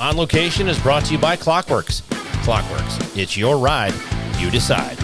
On Location is brought to you by Clockworks. Clockworks, it's your ride, you decide.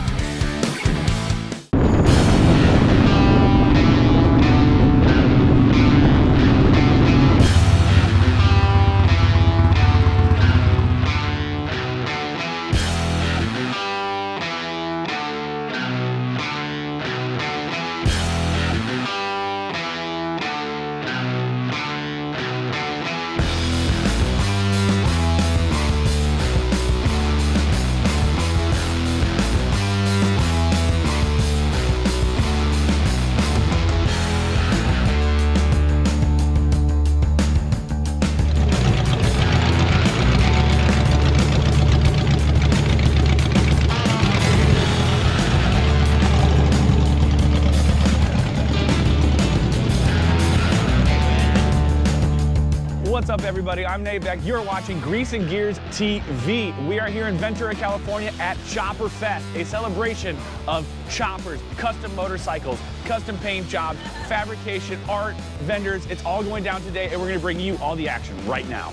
What's up, everybody? I'm Nate Beck. You're watching Grease and Gears TV. We are here in Ventura, California at Chopperfest, a celebration of choppers, custom motorcycles, custom paint jobs, fabrication, art, vendors. It's all going down today, and we're going to bring you all the action right now.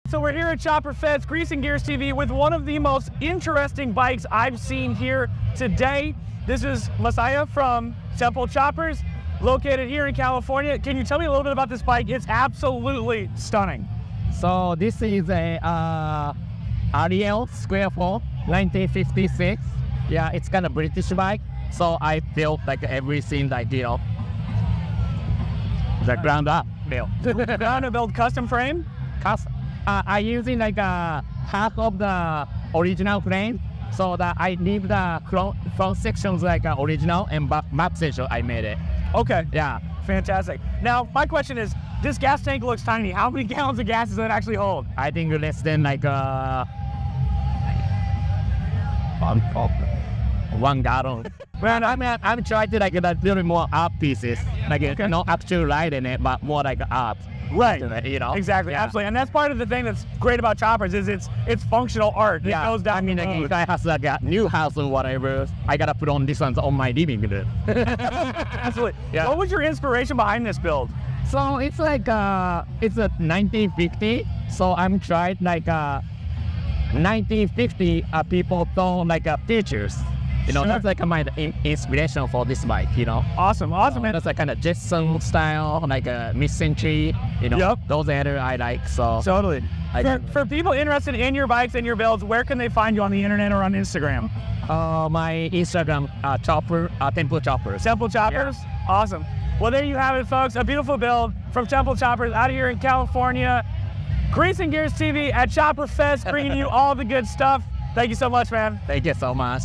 So we're here at Chopperfest, Grease and Gears TV, with one of the most interesting bikes I've seen here today. This is Messiah from Temple Choppers, located here in California. Can you tell me a little bit about this bike? It's absolutely stunning. So this is a Ariel Square 4, 1956. Yeah, it's kind of British bike. So I built like everything I did. The ground up build. Ground up build custom frame? I using like half of the original frame, so that I leave the front sections like original, and back section I made it. Okay. Yeah. Fantastic. Now, my question is, this gas tank looks tiny. How many gallons of gas does it actually hold? I think less than like 1 gallon. Man, I'm trying to like a little more art pieces, like okay. No actual light in it, but more like art. Right. You know. Exactly. Yeah. Absolutely. And that's part of the thing that's great about choppers is it's functional art. Yeah. It goes down. I mean, the like, road. if I have like a new house or whatever, I gotta put on this one on my living room. Absolutely. Yeah. What was your inspiration behind this build? So it's like it's a 1950. So I'm trying like 1950 people don't like pictures. You know, Sure. that's like my inspiration for this bike, you know. Awesome, man. That's like kind of Jetson style, like a mid-century, you know. Yep. Those are I like, so. Totally. For people interested in your bikes and your builds, where can they find you on the internet or on Instagram? My Instagram, Temple Choppers. Temple Choppers? Yeah. Awesome. Well, there you have it, folks. A beautiful build from Temple Choppers out here in California. Grease and Gears TV at Chopperfest, bringing you all the good stuff. Thank you so much, man. Thank you so much.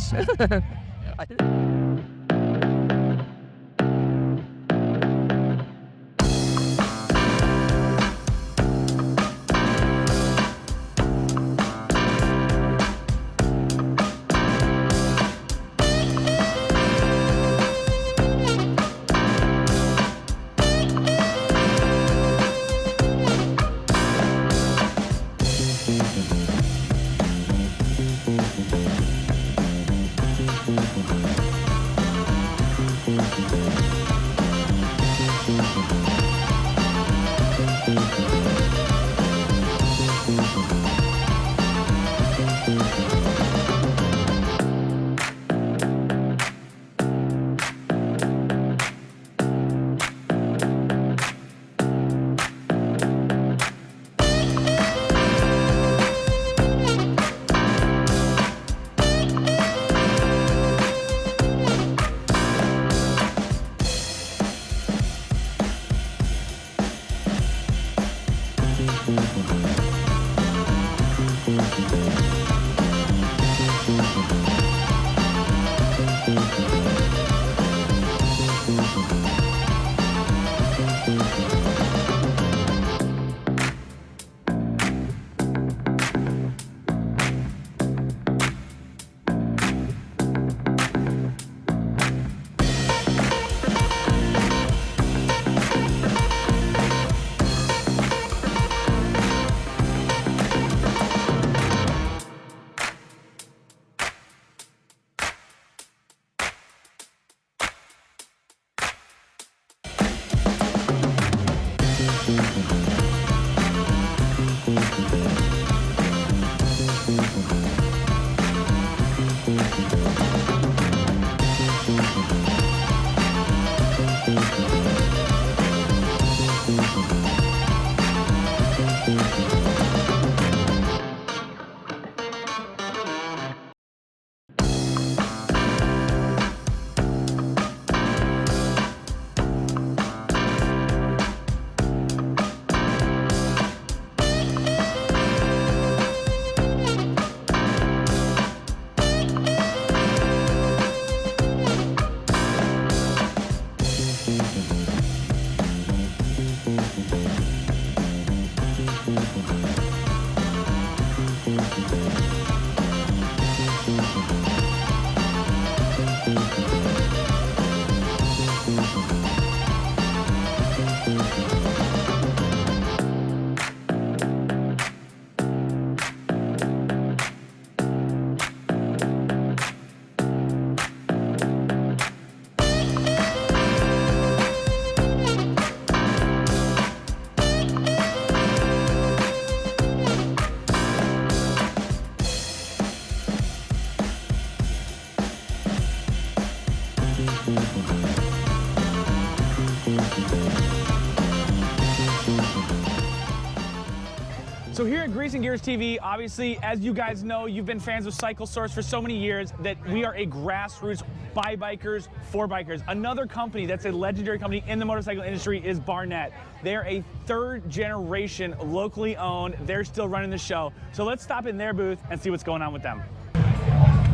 So here at Grease and Gears TV, obviously, as you guys know, you've been fans of Cycle Source for so many years that we are a grassroots by bikers, for bikers. Another company that's a legendary company in the motorcycle industry is Barnett. They're a third generation, locally owned. They're still running the show. So let's stop in their booth and see what's going on with them.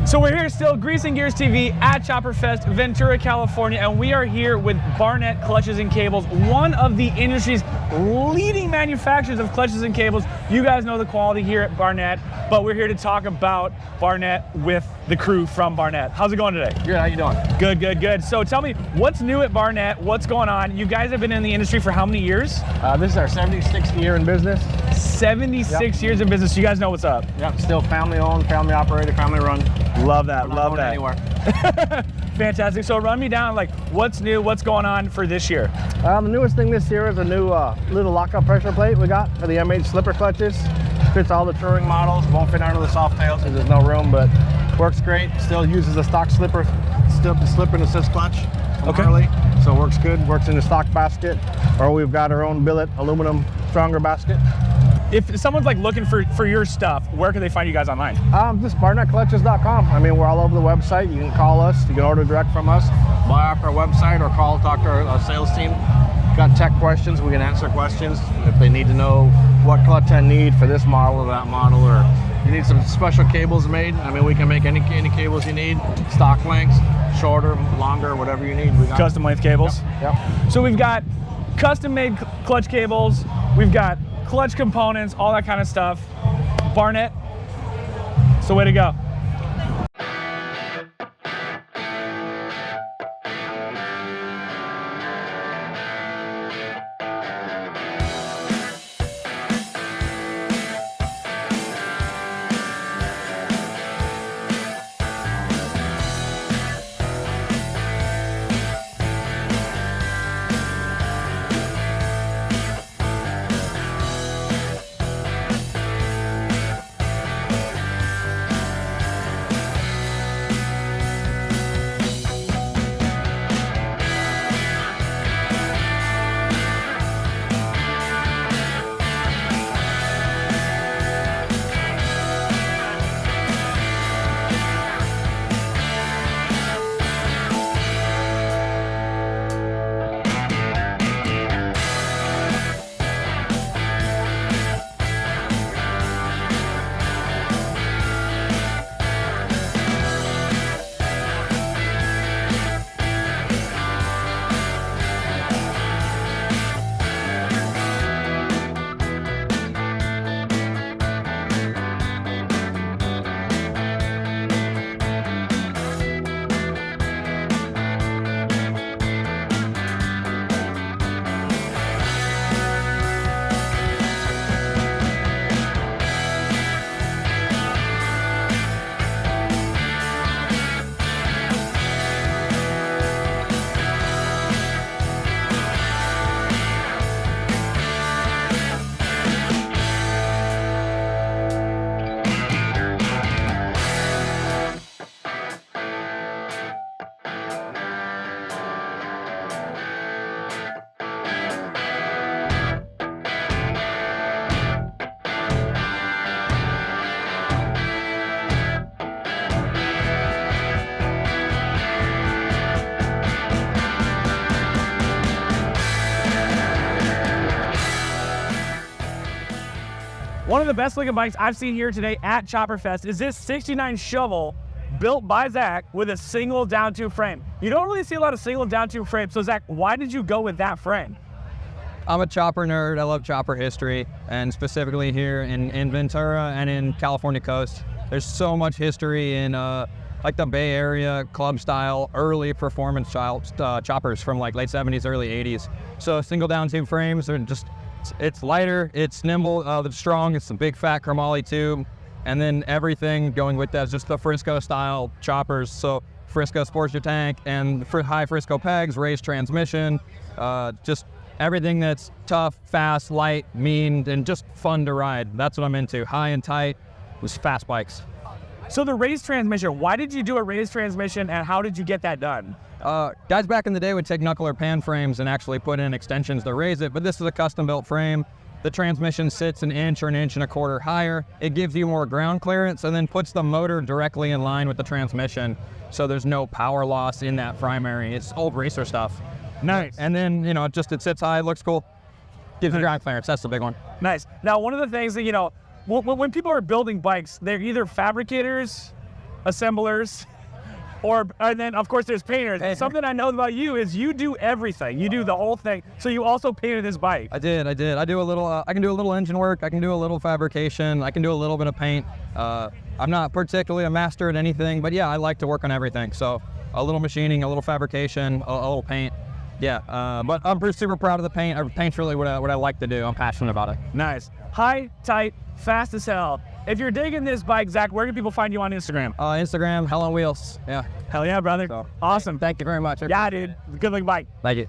So we're here still, Grease and Gears TV at Chopperfest, Ventura, California, and we are here with Barnett Clutches and Cables, one of the industry's leading manufacturers of clutches and cables. You guys know the quality here at Barnett, but we're here to talk about Barnett with the crew from Barnett. How's it going today? Good, how you doing? Good, good, good. So tell me, what's new at Barnett? What's going on? You guys have been in the industry for how many years? This is our 76th year in business. 76 years in business. You guys know what's up. Yep, still family owned, family operated, family run. Love that, love that. Anywhere. Fantastic. So run me down, like, what's new, what's going on for this year? The newest thing this year is a new little lockup pressure plate we got for the M8 slipper clutches. Fits all the touring models, won't fit under the soft tails because there's no room, but works great. Still uses the stock slipper, still the slip and assist clutch from Harley. So it works good, works in the stock basket, or we've got our own billet aluminum stronger basket. If someone's like looking for your stuff, where can they find you guys online? Just barnettclutches.com. I mean, we're all over the website. You can call us, you can order direct from us, buy off our website, or talk to our sales team. Got tech questions, we can answer questions. If they need to know what clutch I need for this model or that model, or you need some special cables made, I mean, we can make any cables you need, stock lengths, shorter, longer, whatever you need. We got custom length cables? Yep. So we've got custom made clutch cables, we've got clutch components, all that kind of stuff. Barnett, it's the way to go. One of the best looking bikes I've seen here today at Chopperfest is this 69 shovel built by Zach with a single down tube frame. You don't really see a lot of single down tube frames. So Zach, why did you go with that frame? I'm a chopper nerd. I love chopper history, and specifically here in Ventura and in California coast. There's so much history in like the Bay Area club style, early performance choppers from like late 70s, early 80s. So single down tube frames are just, it's lighter, it's nimble, it's strong, it's a big fat chromoly tube, and then everything going with that is just the Frisco style choppers. So Frisco sports your tank and high Frisco pegs, raised transmission, just everything that's tough, fast, light, mean, and just fun to ride. That's what I'm into. High and tight with fast bikes. So the raised transmission, why did you do a raised transmission and how did you get that done? Guys back in the day would take knuckle or pan frames and actually put in extensions to raise it, but this is a custom built frame. The transmission sits an inch or an inch and a quarter higher. It gives you more ground clearance and then puts the motor directly in line with the transmission. So there's no power loss in that primary. It's old racer stuff. Nice. And then, you know, it sits high, looks cool. Gives you ground clearance, that's the big one. Nice. Now, one of the things that, you know, when people are building bikes, they're either fabricators, assemblers, and then of course there's painters. And something I know about you is you do everything. You do the whole thing. So you also painted this bike. I did. I do a little, I can do a little engine work. I can do a little fabrication. I can do a little bit of paint. I'm not particularly a master at anything, but yeah, I like to work on everything. So a little machining, a little fabrication, a little paint. Yeah, but I'm super proud of the paint. Paint's really what I like to do. I'm passionate about it. Nice. High, tight, fast as hell. If you're digging this bike, Zach, where can people find you on Instagram? Instagram, Hell on Wheels. Yeah. Hell yeah, brother. So, awesome. Thank you very much. Yeah, dude. Good looking bike. Thank you.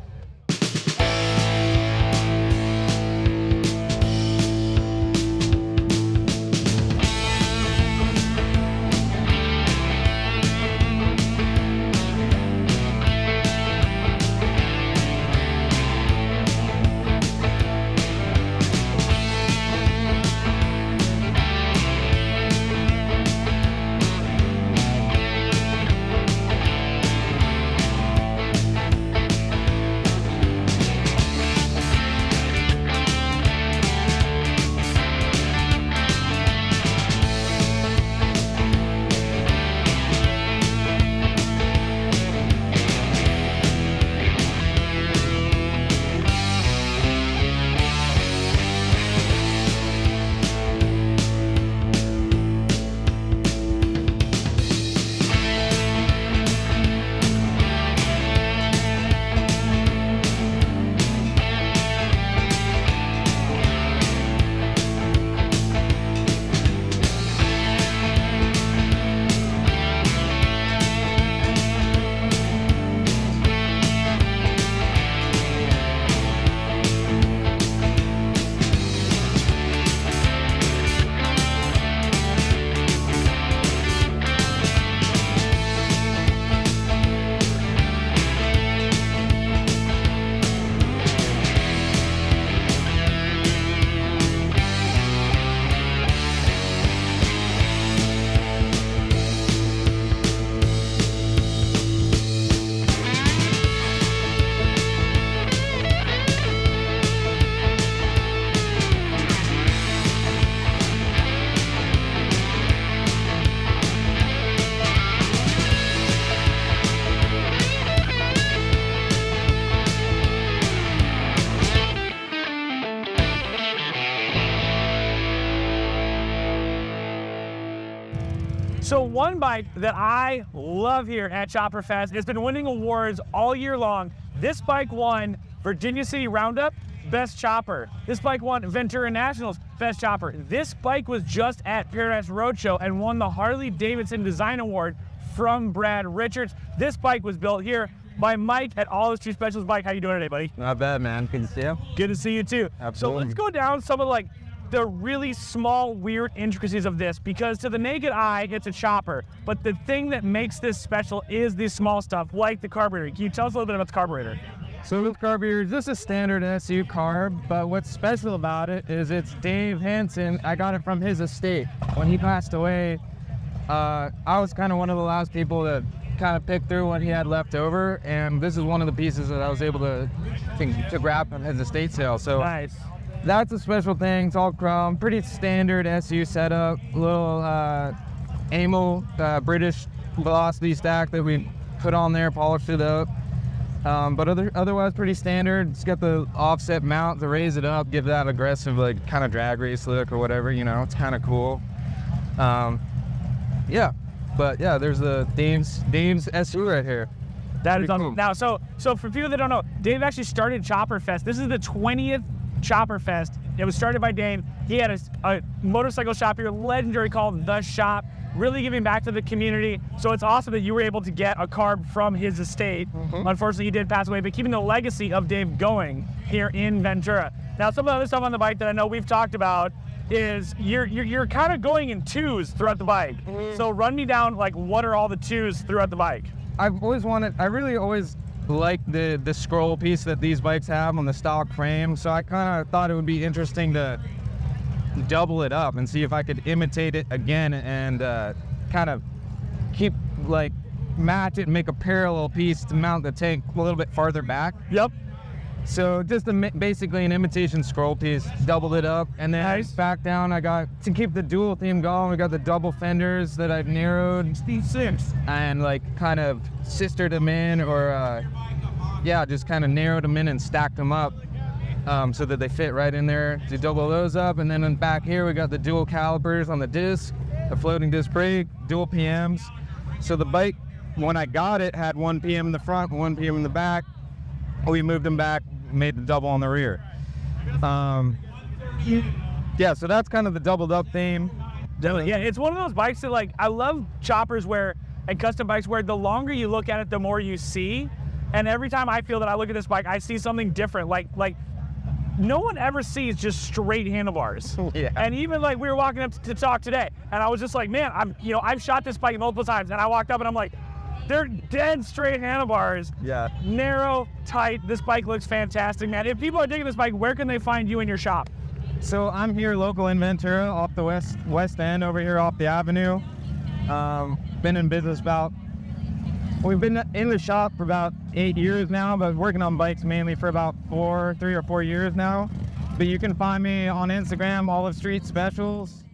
So one bike that I love here at Chopperfest, it's been winning awards all year long. This bike won Virginia City Roundup, Best Chopper. This bike won Ventura Nationals, Best Chopper. This bike was just at Paradise Roadshow and won the Harley-Davidson Design Award from Brad Richards. This bike was built here by Mike at All Those True Specials Bike. How you doing today, buddy? Not bad, man. Good to see you. Good to see you too. Absolutely. So let's go down some of like the really small, weird intricacies of this, because to the naked eye, it's a chopper. But the thing that makes this special is the small stuff, like the carburetor. Can you tell us a little bit about the carburetor? So with carburetor, just a standard SU carb, but what's special about it is it's Dave Hansen. I got it from his estate. When he passed away, I was kind of one of the last people to kind of pick through what he had left over, and this is one of the pieces that I was able to grab from his estate sale. So Nice. that's a special thing. It's all chrome, pretty standard SU setup, little AMO British velocity stack that we put on there, polished it up. But otherwise pretty standard. It's got the offset mount to raise it up, give that aggressive like kind of drag race look or whatever, you know, it's kind of cool. Yeah, but yeah, there's the Dave's SU right here. That is Pretty awesome. cool. Now, so for people that don't know, Dave actually started Chopperfest. This is the 20th Chopperfest. It was started by Dave. He had a motorcycle shop here, legendary, called The Shop, really giving back to the community. So it's awesome that you were able to get a carb from his estate. Unfortunately, he did pass away, but keeping the legacy of Dave going here in Ventura. Now, some of the other stuff on the bike that I know we've talked about, is you're kind of going in twos throughout the bike. So run me down, like, what are all the twos throughout the bike? I really always like the scroll piece that these bikes have on the stock frame. So I kind of thought it would be interesting to double it up and see if I could imitate it again and kind of keep, like, match it and make a parallel piece to mount the tank a little bit farther back. Yep. So just basically an imitation scroll piece, doubled it up, and then back down I got, to keep the dual theme going, we got the double fenders that I've narrowed and, like, kind of sistered them in, or yeah, just kind of narrowed them in and stacked them up so that they fit right in there to double those up. And then back here we got the dual calipers on the disc, the floating disc brake, dual PMs. So the bike, when I got it, had 1 PM in the front, 1 PM in the back. We moved them back, made the double on the rear. Yeah, so that's kind of the doubled up theme. Definitely. Yeah, it's one of those bikes that, like, I love choppers and custom bikes where the longer you look at it, the more you see. And every time I feel that I look at this bike, I see something different. Like no one ever sees just straight handlebars. Yeah. And even, like, we were walking up to talk today, and I was just like, man, I've shot this bike multiple times, and I walked up and I'm like, they're dead straight handlebars. Yeah. Narrow, tight. This bike looks fantastic, man. If people are digging this bike, where can they find you in your shop? So I'm here local in Ventura, off the west end over here off the avenue. Been in business we've been in the shop for about 8 years now, but working on bikes mainly for about 3 or 4 years now. But you can find me on Instagram, Olive Street Specials.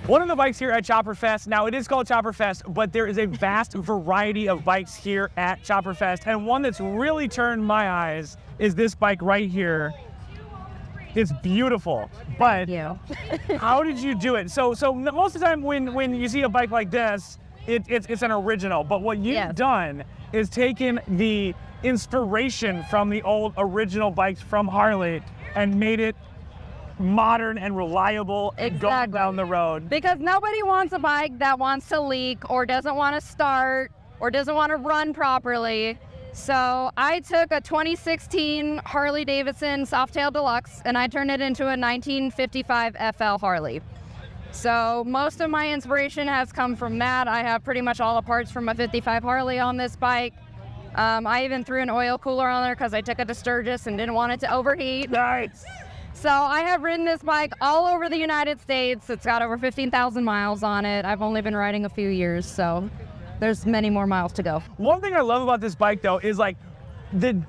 One of the bikes here at Chopperfest, now it is called Chopperfest, but there is a vast variety of bikes here at Chopperfest, and one that's really turned my eyes is this bike right here. It's beautiful, but how did you do it? So most of the time when you see a bike like this, it's an original, but what you've done is taken the inspiration from the old original bikes from Harley and made it modern and reliable going down the road. Because nobody wants a bike that wants to leak or doesn't want to start or doesn't want to run properly. So I took a 2016 Harley-Davidson Softail Deluxe and I turned it into a 1955 FL Harley. So most of my inspiration has come from that. I have pretty much all the parts from a 55 Harley on this bike. I even threw an oil cooler on there because I took it to Sturgis and didn't want it to overheat. Nice. So I have ridden this bike all over the United States. It's got over 15,000 miles on it. I've only been riding a few years, so there's many more miles to go. One thing I love about this bike though is like the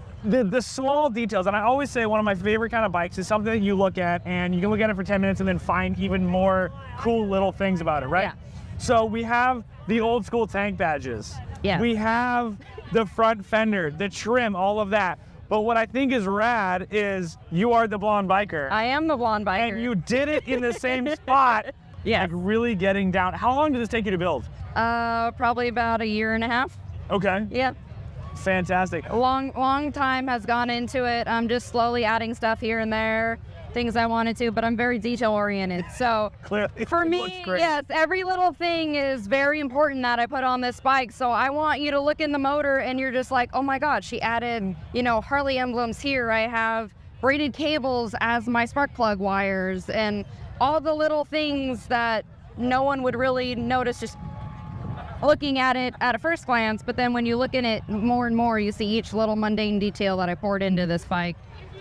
small details. And I always say one of my favorite kind of bikes is something that you look at and you can look at it for 10 minutes and then find even more cool little things about it, right? Yeah. So we have the old school tank badges. Yeah. We have the front fender, the trim, all of that. But what I think is rad is you are the blonde biker. I am the blonde biker. And you did it in the same spot Yeah. Like really getting down. How long did this take you to build? Probably about a year and a half. Okay. Yeah. Fantastic. A long time has gone into it. I'm just slowly adding stuff here and there, things I wanted to, but I'm very detail oriented. So Clearly, for it me, looks great. yes, every little thing is very important that I put on this bike. So I want you to look in the motor and you're just like, oh my God, she added, you know, Harley emblems here. I have braided cables as my spark plug wires and all the little things that no one would really notice just looking at it at a first glance, but then when you look in it more and more, you see each little mundane detail that I poured into this bike.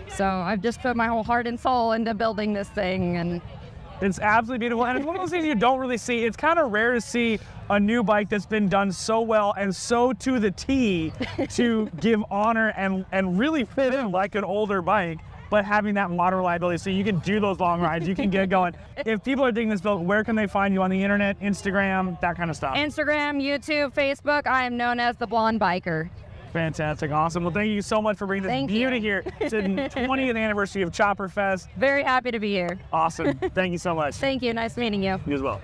So I've just put my whole heart and soul into building this thing, and it's absolutely beautiful. And it's one of those things you don't really see. It's kind of rare to see a new bike that's been done so well and so to the T to give honor and really fit in like an older bike, but having that modern reliability so you can do those long rides, you can get going. If people are digging this build, where can they find you on the internet, Instagram, that kind of stuff? Instagram, YouTube, Facebook, I am known as the Blonde Biker. Fantastic, awesome. Well, thank you so much for bringing this beauty here to the 20th anniversary of Chopperfest. Very happy to be here. Awesome, thank you so much. Thank you, nice meeting you. You as well.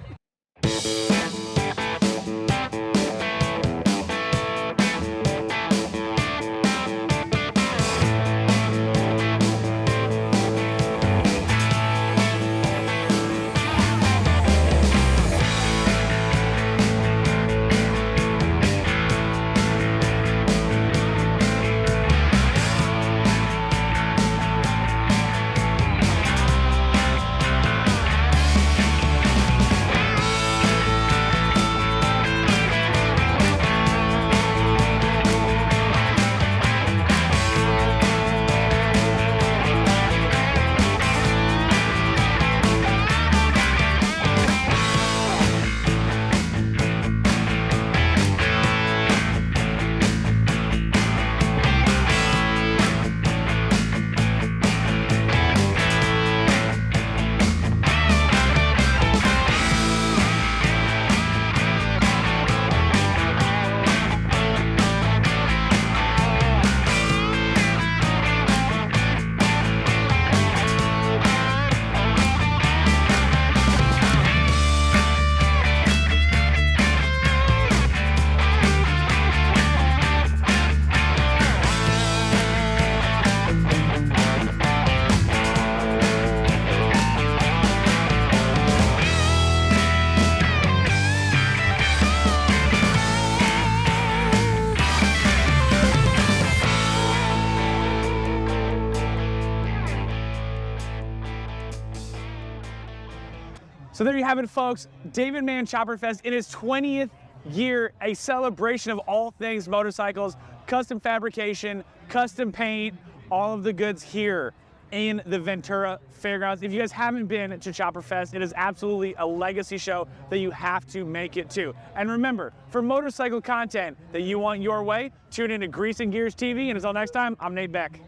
So there you have it, folks. David Mann Chopperfest in its 20th year, a celebration of all things motorcycles, custom fabrication, custom paint, all of the goods here in the Ventura Fairgrounds. If you guys haven't been to Chopperfest, it is absolutely a legacy show that you have to make it to. And remember, for motorcycle content that you want your way, tune into Grease and Gears TV. And until next time, I'm Nate Beck.